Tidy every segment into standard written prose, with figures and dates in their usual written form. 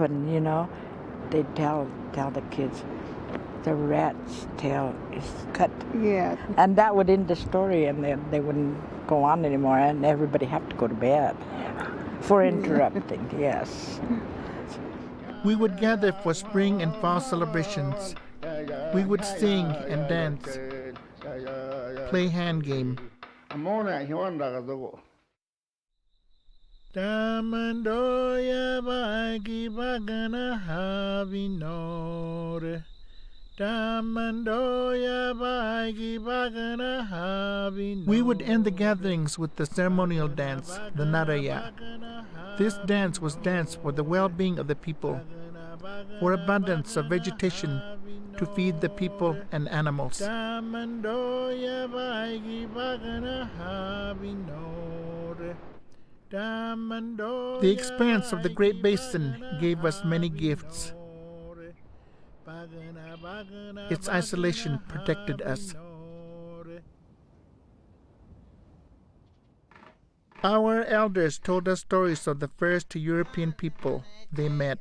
And they tell the kids the rat's tail is cut. Yeah. And that would end the story, and they wouldn't go on anymore, and everybody have to go to bed for interrupting. Yes. We would gather for spring and fall celebrations. We would sing and dance, play hand game. Damandoya bagi bagana havinore. Damandoya bagi bagana havinore. We would end the gatherings with the ceremonial dance, the Naraya. This dance was danced for the well-being of the people, for abundance of vegetation to feed the people and animals. Damandoya bagi bagana havinore. The expanse of the Great Basin gave us many gifts. Its isolation protected us. Our elders told us stories of the first European people they met.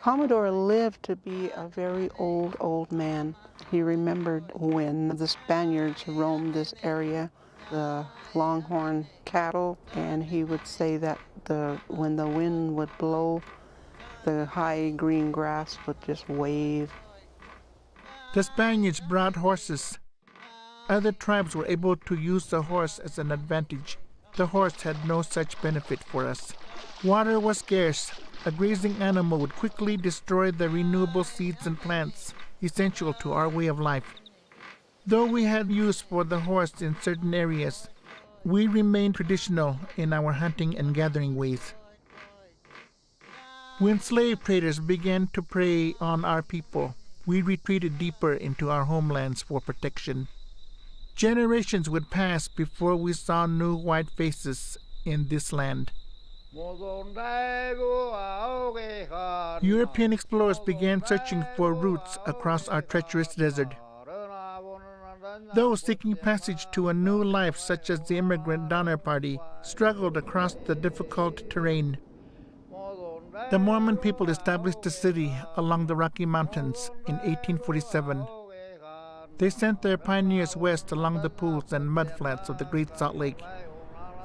Commodore lived to be a very old man. He remembered when the Spaniards roamed this area, the longhorn cattle, and he would say that when the wind would blow, the high green grass would just wave. The Spaniards brought horses. Other tribes were able to use the horse as an advantage. The horse had no such benefit for us. Water was scarce. A grazing animal would quickly destroy the renewable seeds and plants essential to our way of life. Though we had use for the horse in certain areas, we remained traditional in our hunting and gathering ways. When slave traders began to prey on our people, we retreated deeper into our homelands for protection. Generations would pass before we saw new white faces in this land. European explorers began searching for routes across our treacherous desert. Those seeking passage to a new life, such as the immigrant Donner Party, struggled across the difficult terrain. The Mormon people established a city along the Rocky Mountains in 1847. They sent their pioneers west along the pools and mudflats of the Great Salt Lake,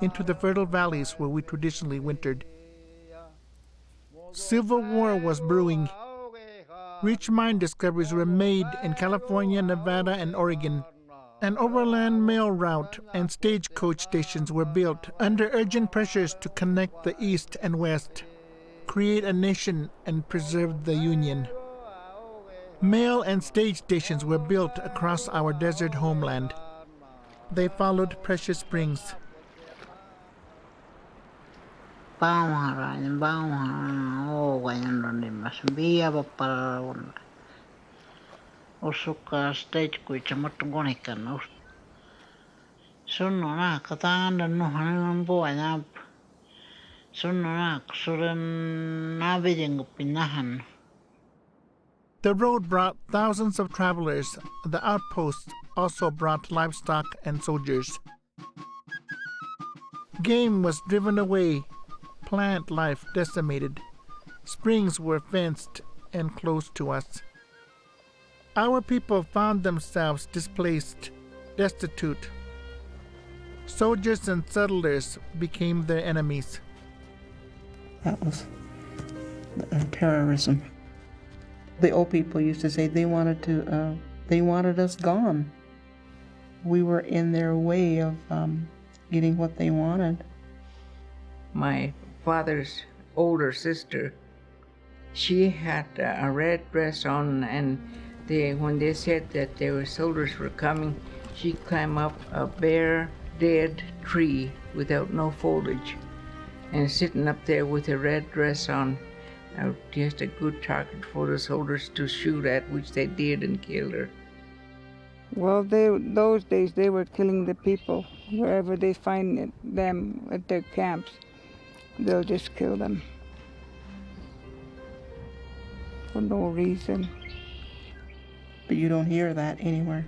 into the fertile valleys where we traditionally wintered. Civil War was brewing. Rich mine discoveries were made in California, Nevada, and Oregon. An overland mail route and stagecoach stations were built under urgent pressures to connect the East and West, create a nation, and preserve the Union. Mail and stage stations were built across our desert homeland. They followed precious springs. Usuka stage kuicha matungonikan sunno na katanda no hanan boya sunno na suran nabiding pinahan. The road brought thousands of travelers. The outposts also brought livestock and soldiers. Game was driven away, plant life decimated. Springs were fenced and close to us. Our people found themselves displaced, destitute. Soldiers and settlers became their enemies. That was terrorism. The old people used to say they wanted us gone. We were in their way of getting what they wanted. My father's older sister, she had a red dress on, and when they said that there were soldiers were coming, she climbed up a bare, dead tree without no foliage, and sitting up there with a red dress on, just a good target for the soldiers to shoot at, which they did and killed her. Well, those days they were killing the people wherever they find them at their camps. They'll just kill them for no reason. But you don't hear that anywhere.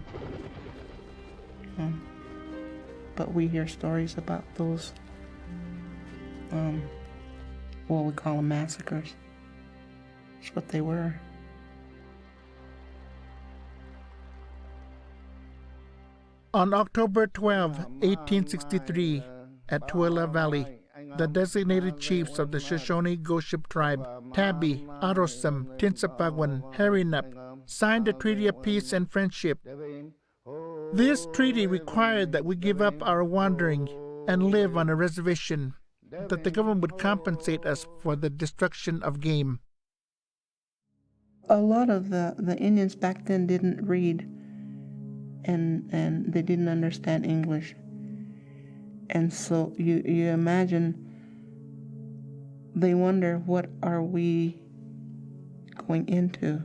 But we hear stories about those, what we call them massacres. That's what they were. On October 12, 1863, at Tooele Valley, the designated chiefs of the Shoshone Goshute tribe, Tabi, Arosam, Tinsapagwan, Harinup, signed a treaty of peace and friendship. This treaty required that we give up our wandering and live on a reservation, that the government would compensate us for the destruction of game. A lot of the Indians back then didn't read, and they didn't understand English. And so you imagine they wonder, what are we going into?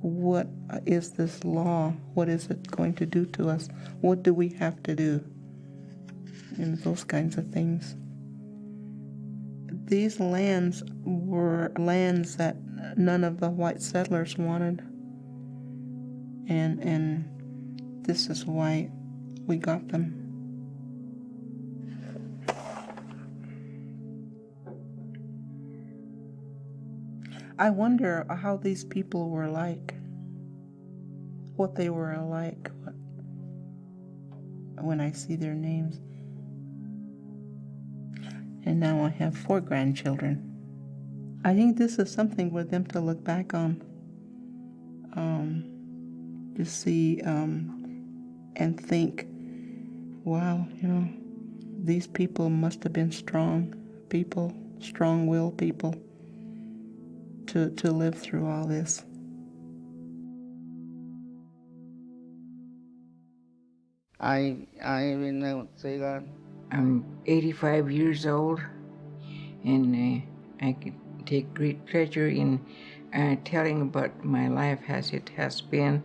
What is this law? What is it going to do to us? What do we have to do? And those kinds of things. These lands were lands that none of the white settlers wanted. And this is why we got them. I wonder how these people were like, what they were like when I see their names. And now I have 4 grandchildren. I think this is something for them to look back on, to see and think, wow, these people must have been strong people, strong-willed people, to live through all this. I'm 85 years old, and I can take great pleasure in telling about my life as it has been.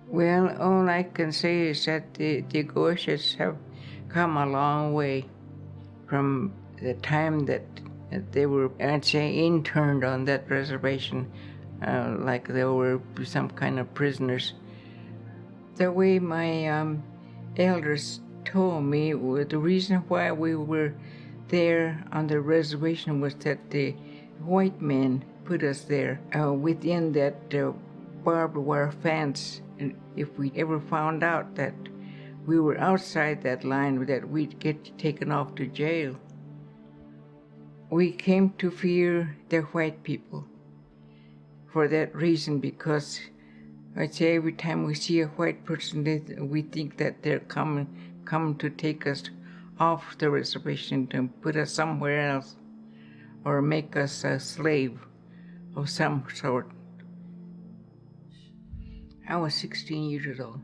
Well, all I can say is that the Goshutes have come a long way from the time that they were, I'd say, interned on that reservation, like they were some kind of prisoners. The way my elders told me, the reason why we were there on the reservation was that the white men put us there within that barbed wire fence. And if we ever found out that we were outside that line, that we'd get taken off to jail. We came to fear the white people for that reason, because I'd say every time we see a white person, we think that they're coming to take us off the reservation and put us somewhere else, or make us a slave of some sort. I was 16 years old.